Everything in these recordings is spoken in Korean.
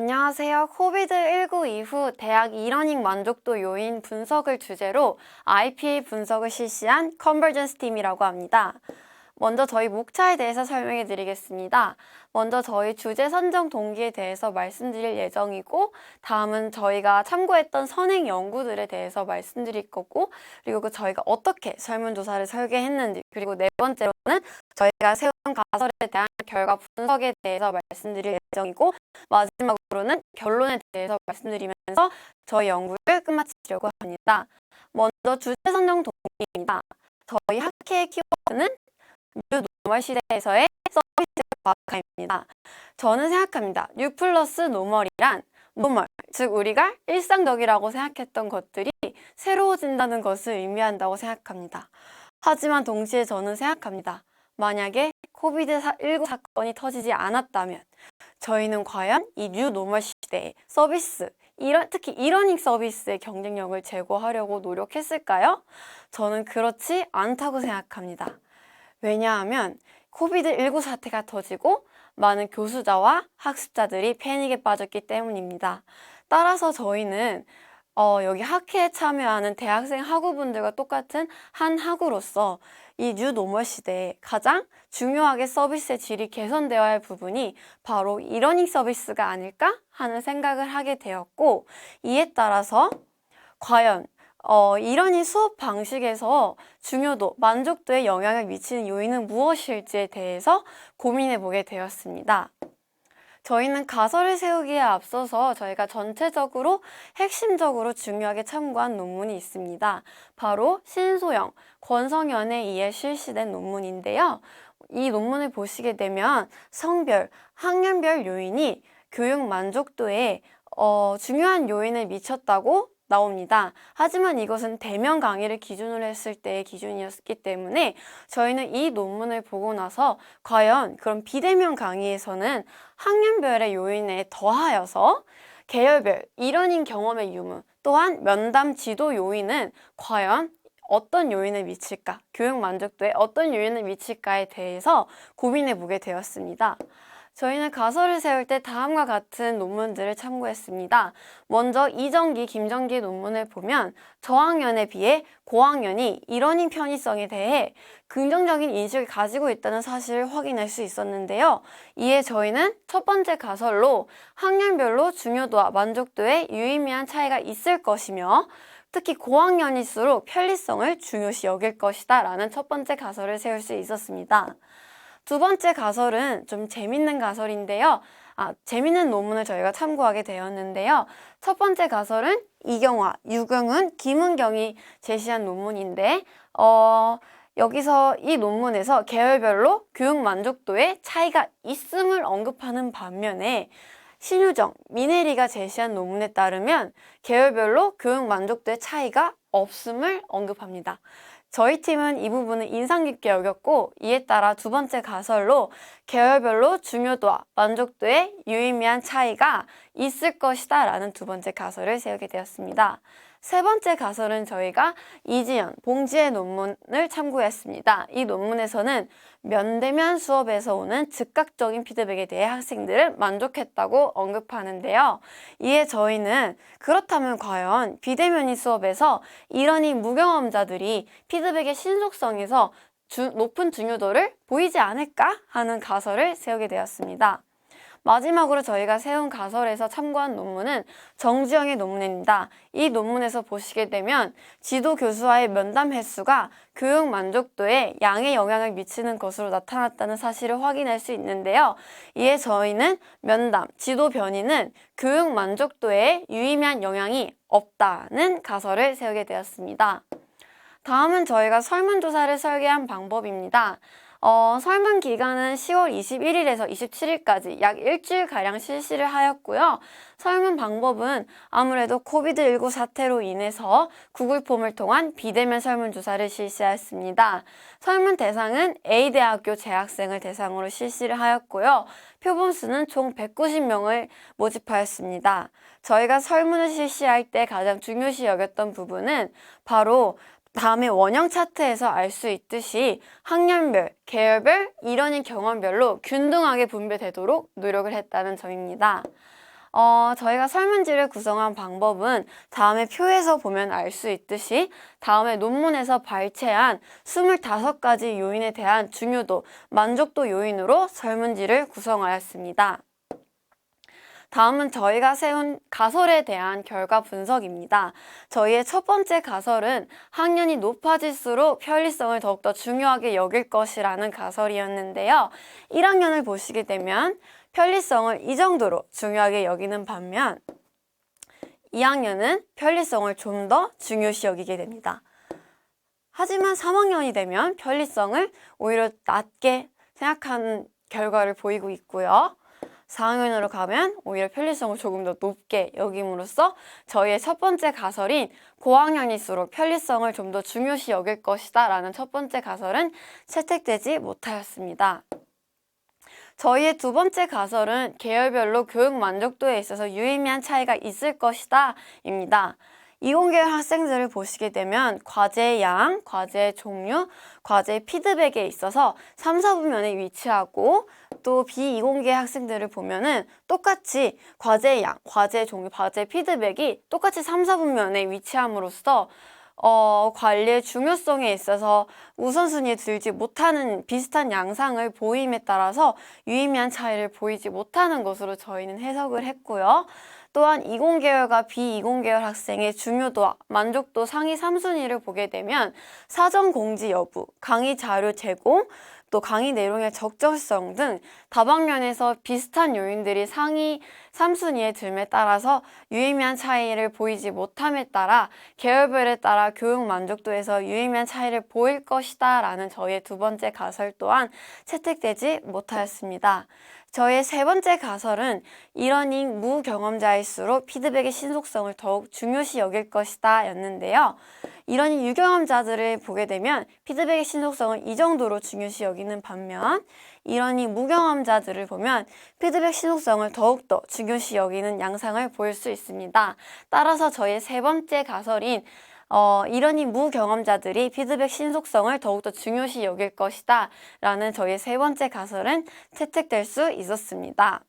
안녕하세요. 코비드19 이후 대학 이러닝 만족도 요인 분석을 주제로 IPA 분석을 실시한 컨버전스 팀이라고 합니다. 먼저 저희 목차에 대해서 설명해 드리겠습니다. 먼저 저희 주제 선정 동기에 대해서 말씀드릴 예정이고, 다음은 저희가 참고했던 선행 연구들에 대해서 말씀드릴 거고, 그리고 저희가 어떻게 설문조사를 설계했는지, 그리고 네 번째로는 저희가 세운 가설에 대한 결과 분석에 대해서 말씀드릴 예정이고, 마지막으로는 결론에 대해서 말씀드리면서 저희 연구를 끝마치려고 합니다. 먼저 주제 선정 동기입니다. 저희 학회의 키워드는 뉴 노멀 시대에서의 서비스 과학화입니다. 저는 생각합니다. 뉴 플러스 노멀이란 노멀, 즉 우리가 일상적이라고 생각했던 것들이 새로워진다는 것을 의미한다고 생각합니다. 하지만 동시에 저는 생각합니다. 만약에 코비드19 사건이 터지지 않았다면 저희는 과연 이 뉴 노멀 시대의 서비스, 특히 이러닝 서비스의 경쟁력을 제고하려고 노력했을까요? 저는 그렇지 않다고 생각합니다. 왜냐하면 코비드19 사태가 터지고 많은 교수자와 학습자들이 패닉에 빠졌기 때문입니다. 따라서 저희는 여기 학회에 참여하는 대학생 학우분들과 똑같은 한 학우로서 이 뉴 노멀 시대에 가장 중요하게 서비스의 질이 개선되어야 할 부분이 바로 이러닝 서비스가 아닐까 하는 생각을 하게 되었고, 이에 따라서 과연 이러닝 수업 방식에서 중요도, 만족도에 영향을 미치는 요인은 무엇일지에 대해서 고민해 보게 되었습니다. 저희는 가설을 세우기에 앞서서 저희가 전체적으로 핵심적으로 중요하게 참고한 논문이 있습니다. 바로 신소영, 권성연에 의해 실시된 논문인데요. 이 논문을 보시게 되면 성별, 학년별 요인이 교육 만족도에 중요한 요인을 미쳤다고 나옵니다. 하지만 이것은 대면 강의를 기준으로 했을 때의 기준이었기 때문에 저희는 이 논문을 보고 나서 과연 그런 비대면 강의에서는 학년별의 요인에 더하여서 계열별, 이러닝 경험의 유무, 또한 면담 지도 요인은 과연 어떤 요인을 미칠까, 교육 만족도에 어떤 요인을 미칠까에 대해서 고민해 보게 되었습니다. 저희는 가설을 세울 때 다음과 같은 논문들을 참고했습니다. 먼저 이정기, 김정기 논문을 보면 저학년에 비해 고학년이 이러닝 편의성에 대해 긍정적인 인식을 가지고 있다는 사실을 확인할 수 있었는데요. 이에 저희는 첫 번째 가설로 학년별로 중요도와 만족도에 유의미한 차이가 있을 것이며, 특히 고학년일수록 편리성을 중요시 여길 것이다 라는 첫 번째 가설을 세울 수 있었습니다. 두 번째 가설은 좀 재밌는 가설인데요. 재밌는 논문을 저희가 참고하게 되었는데요. 첫 번째 가설은 이경화, 유경은, 김은경이 제시한 논문인데 여기서 이 논문에서 계열별로 교육 만족도에 차이가 있음을 언급하는 반면에 신유정, 미네리가 제시한 논문에 따르면 계열별로 교육 만족도의 차이가 없음을 언급합니다. 저희 팀은 이 부분을 인상 깊게 여겼고, 이에 따라 두 번째 가설로 계열별로 중요도와 만족도에 유의미한 차이가 있을 것이다 라는 두 번째 가설을 세우게 되었습니다. 세 번째 가설은 저희가 이지연, 봉지의 논문을 참고했습니다. 이 논문에서는 면대면 수업에서 오는 즉각적인 피드백에 대해 학생들을 만족했다고 언급하는데요. 이에 저희는 그렇다면 과연 비대면인 수업에서 이러닝 무경험자들이 피드백의 신속성에서 높은 중요도를 보이지 않을까 하는 가설을 세우게 되었습니다. 마지막으로 저희가 세운 가설에서 참고한 논문은 정지영의 논문입니다. 이 논문에서 보시게 되면 지도 교수와의 면담 횟수가 교육 만족도에 양의 영향을 미치는 것으로 나타났다는 사실을 확인할 수 있는데요. 이에 저희는 면담, 지도 변이는 교육 만족도에 유의미한 영향이 없다는 가설을 세우게 되었습니다. 다음은 저희가 설문조사를 설계한 방법입니다. 설문 기간은 10월 21일에서 27일까지 약 일주일가량 실시를 하였고요. 설문 방법은 아무래도 코비드19 사태로 인해서 구글 폼을 통한 비대면 설문조사를 실시하였습니다. 설문 대상은 A대학교 재학생을 대상으로 실시를 하였고요. 표본수는 총 190명을 모집하였습니다. 저희가 설문을 실시할 때 가장 중요시 여겼던 부분은 바로 다음에 원형 차트에서 알 수 있듯이 학년별, 계열별, 이러닝 경험별로 균등하게 분배되도록 노력을 했다는 점입니다. 저희가 설문지를 구성한 방법은 다음에 표에서 보면 알 수 있듯이 다음에 논문에서 발췌한 25가지 요인에 대한 중요도, 만족도 요인으로 설문지를 구성하였습니다. 다음은 저희가 세운 가설에 대한 결과 분석입니다. 저희의 첫 번째 가설은 학년이 높아질수록 편리성을 더욱더 중요하게 여길 것이라는 가설이었는데요. 1학년을 보시게 되면 편리성을 이 정도로 중요하게 여기는 반면 2학년은 편리성을 좀 더 중요시 여기게 됩니다. 하지만 3학년이 되면 편리성을 오히려 낮게 생각하는 결과를 보이고 있고요. 4학년으로 가면 오히려 편리성을 조금 더 높게 여김으로써 저희의 첫 번째 가설인 고학년일수록 편리성을 좀 더 중요시 여길 것이다 라는 첫 번째 가설은 채택되지 못하였습니다. 저희의 두 번째 가설은 계열별로 교육 만족도에 있어서 유의미한 차이가 있을 것이다 입니다. 이공계열 학생들을 보시게 되면 과제의 양, 과제의 종류, 과제의 피드백에 있어서 3, 4분면에 위치하고 또 비이공계 학생들을 보면은 똑같이 과제의 양, 과제의 종류, 과제의 피드백이 똑같이 3, 4분면에 위치함으로써 관리의 중요성에 있어서 우선순위에 들지 못하는 비슷한 양상을 보임에 따라서 유의미한 차이를 보이지 못하는 것으로 저희는 해석을 했고요. 또한 이공계열과 비이공계열 학생의 중요도와 만족도 상위 3순위를 보게 되면 사전 공지 여부, 강의 자료 제공, 또 강의 내용의 적절성 등 다방면에서 비슷한 요인들이 상위 3순위에 듦에 따라서 유의미한 차이를 보이지 못함에 따라 계열별에 따라 교육 만족도에서 유의미한 차이를 보일 것이다 라는 저희의 두 번째 가설 또한 채택되지 못하였습니다. 저희의 세 번째 가설은 이러닝 무경험자일수록 피드백의 신속성을 더욱 중요시 여길 것이다 였는데요. 이러닝 유경험자들을 보게 되면 피드백의 신속성을 이 정도로 중요시 여기는 반면 이러닝 무경험자들을 보면 피드백 신속성을 더욱더 중요시 여기는 양상을 보일 수 있습니다. 따라서 저희의 세 번째 가설인 이러닝 무경험자들이 피드백 신속성을 더욱더 중요시 여길 것이다 라는 저희의 세 번째 가설은 채택될 수 있었습니다.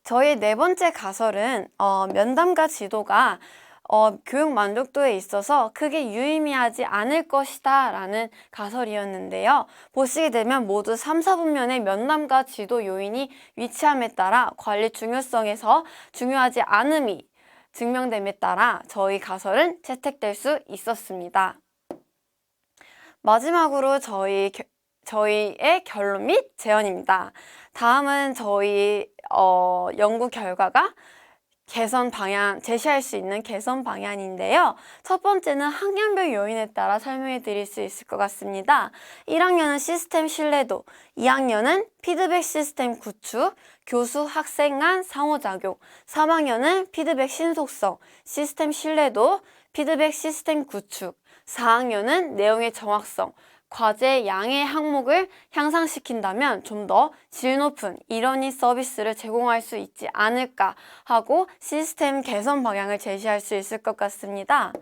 저희의 네 번째 가설은 면담과 지도가 교육 만족도에 있어서 크게 유의미하지 않을 것이다 라는 가설이었는데요. 보시게 되면 모두 3, 4분면의 면담과 지도 요인이 위치함에 따라 관리 중요성에서 중요하지 않음이 증명됨에 따라 저희 가설은 채택될 수 있었습니다. 마지막으로 저희의 결론 및 제언입니다. 다음은 저희 연구 결과가 개선 방향, 제시할 수 있는 개선 방향인데요. 첫 번째는 학년별 요인에 따라 설명해 드릴 수 있을 것 같습니다. 1학년은 시스템 신뢰도, 2학년은 피드백 시스템 구축, 교수 학생 간 상호작용, 3학년은 피드백 신속성, 시스템 신뢰도, 피드백 시스템 구축, 4학년은 내용의 정확성, 과제 양의 항목을 향상시킨다면 좀 더 질 높은 이러닝 서비스를 제공할 수 있지 않을까 하고 시스템 개선 방향을 제시할 수 있을 것 같습니다.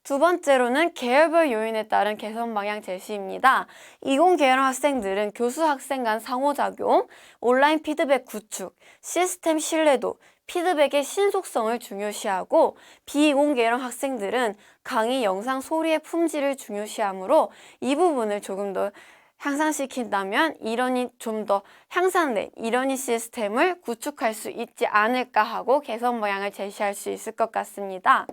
두 번째로는 계열별 요인에 따른 개선 방향 제시입니다. 이공계열 학생들은 교수 학생 간 상호작용, 온라인 피드백 구축, 시스템 신뢰도, 피드백의 신속성을 중요시하고 비이공계열 학생들은 강의 영상 소리의 품질을 중요시하므로 이 부분을 조금 더 향상시킨다면 이러니 좀 더 향상된 이러니 시스템을 구축할 수 있지 않을까 하고 개선 방향을 제시할 수 있을 것 같습니다.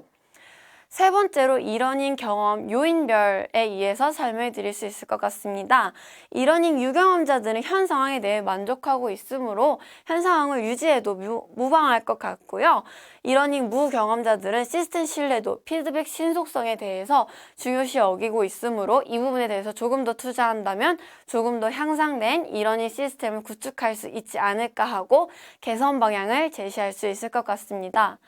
세 번째로 이러닝 경험 요인별에 의해서 설명해 드릴 수 있을 것 같습니다. 이러닝 유경험자들은 현 상황에 대해 만족하고 있으므로 현 상황을 유지해도 무방할 것 같고요. 이러닝 무경험자들은 시스템 신뢰도, 피드백 신속성에 대해서 중요시 여기고 있으므로 이 부분에 대해서 조금 더 투자한다면 조금 더 향상된 이러닝 시스템을 구축할 수 있지 않을까 하고 개선 방향을 제시할 수 있을 것 같습니다.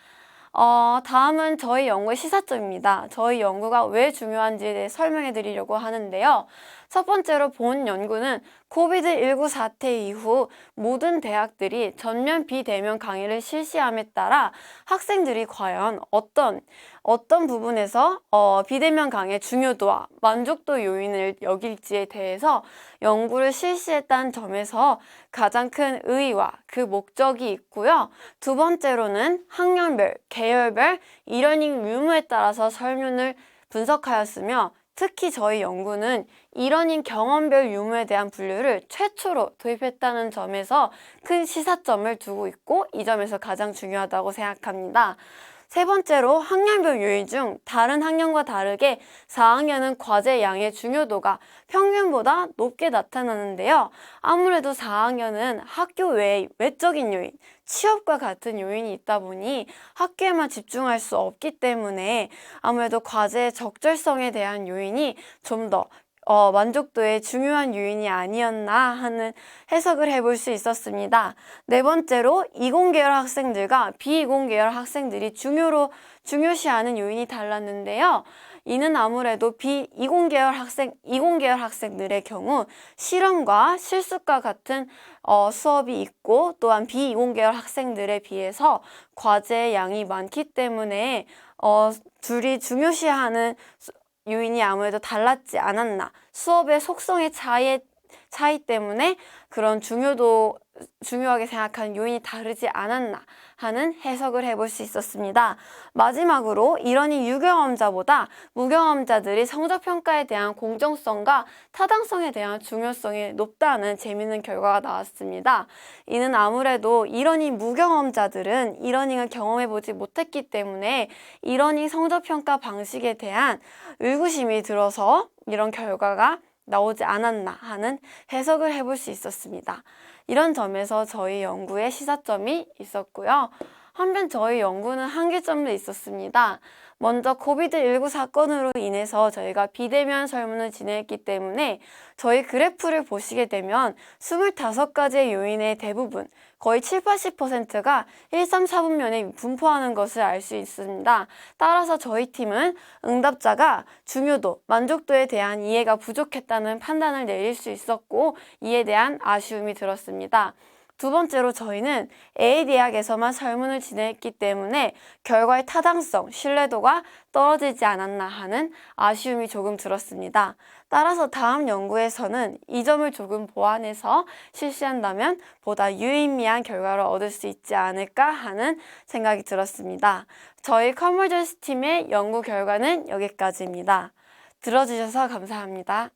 다음은 저희 연구의 시사점입니다. 저희 연구가 왜 중요한지에 대해 설명해 드리려고 하는데요. 첫 번째로 본 연구는 코비드-19 사태 이후 모든 대학들이 전면 비대면 강의를 실시함에 따라 학생들이 과연 어떤 부분에서 비대면 강의의 중요도와 만족도 요인을 여길지에 대해서 연구를 실시했다는 점에서 가장 큰 의의와 그 목적이 있고요. 두 번째로는 학년별, 계열별, 이러닝 유무에 따라서 설문을 분석하였으며 특히 저희 연구는 이러닝 경험별 유무에 대한 분류를 최초로 도입했다는 점에서 큰 시사점을 두고 있고 이 점에서 가장 중요하다고 생각합니다. 세 번째로 학년별 요인 중 다른 학년과 다르게 4학년은 과제 양의 중요도가 평균보다 높게 나타나는데요. 아무래도 4학년은 학교 외의 외적인 요인, 취업과 같은 요인이 있다 보니 학교에만 집중할 수 없기 때문에 아무래도 과제의 적절성에 대한 요인이 좀 더 만족도의 중요한 요인이 아니었나 하는 해석을 해볼 수 있었습니다. 네 번째로 이공계열 학생들과 비이공계열 학생들이 중요시하는 요인이 달랐는데요. 이는 아무래도 이공계열 학생들의 경우 실험과 실습과 같은 수업이 있고 또한 비이공계열 학생들에 비해서 과제의 양이 많기 때문에 둘이 중요시하는 요인이 아무래도 달랐지 않았나. 수업의 속성의 차이 때문에 그런 중요하게 생각하는 요인이 다르지 않았나 하는 해석을 해볼 수 있었습니다. 마지막으로 이러니 유경험자보다 무경험자들이 성적평가에 대한 공정성과 타당성에 대한 중요성이 높다는 재미있는 결과가 나왔습니다. 이는 아무래도 이러니 무경험자들은 이러닝을 경험해보지 못했기 때문에 이러니 성적평가 방식에 대한 의구심이 들어서 이런 결과가 나오지 않았나 하는 해석을 해볼 수 있었습니다. 이런 점에서 저희 연구에 시사점이 있었고요. 한편 저희 연구는 한계점도 있었습니다. 먼저 코비드-19 사건으로 인해서 저희가 비대면 설문을 진행했기 때문에 저희 그래프를 보시게 되면 25가지의 요인의 대부분 거의 70~80%가 1, 3, 4분면에 분포하는 것을 알 수 있습니다. 따라서 저희 팀은 응답자가 중요도, 만족도에 대한 이해가 부족했다는 판단을 내릴 수 있었고 이에 대한 아쉬움이 들었습니다. 두 번째로 저희는 A 대학에서만 설문을 진행했기 때문에 결과의 타당성, 신뢰도가 떨어지지 않았나 하는 아쉬움이 조금 들었습니다. 따라서 다음 연구에서는 이 점을 조금 보완해서 실시한다면 보다 유의미한 결과를 얻을 수 있지 않을까 하는 생각이 들었습니다. 저희 컨버전스 팀의 연구 결과는 여기까지입니다. 들어주셔서 감사합니다.